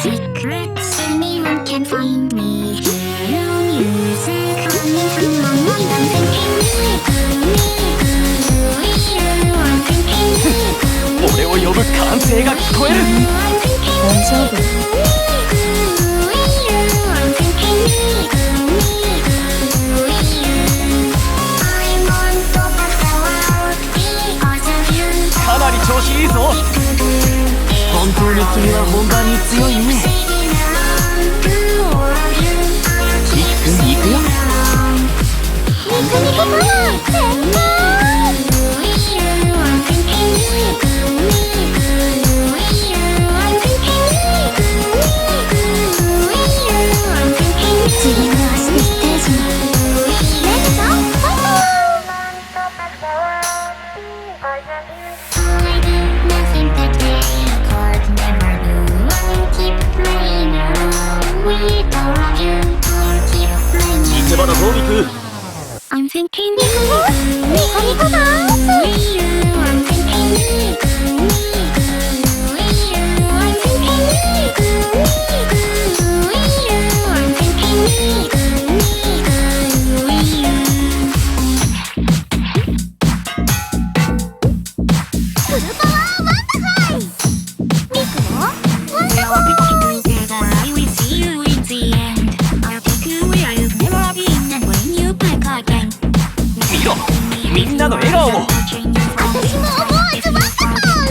secrets, anyone can find me. Hear music coming from my mind. I'm thinking I'm thinking 俺を呼ぶ歓声が聞こえる。大丈夫。I'm thinking I'm on top of the world because of you. かなり調子いいぞ。本当に君は本番に強いね。りくくん行くよ。ニコニコパワー全開。自分の足でステージにレッツゴーファイト。 Nothing that they could never do. Keep playing around with all of you. Keep playing 見せ場だぞリク。I'm thinking ニコニコダンス。 I'm thinking I'm thinking フルパワーワンダファイ。ミクもワンダファイ。 I will see you in the end. I'll take you where you've never been and bring you back again. 見ろ、みんなの笑顔を。私も思わずワンダフ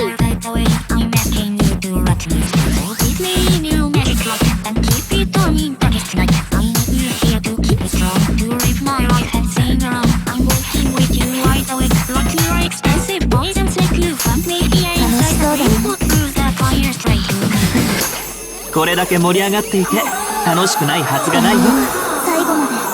ァイ。 I'm asking you to rock me. Give me new magic rock and keep it on in pocket tonight. I need you here to keep it strong, to live my life and sing along. I'm walking with you right away. Rock you are expensive boys and take you from me here 楽しそうだ inside. ね。 Put through the fire straight to me. これだけ盛り上がっていて楽しくないはずがないよ。最後まで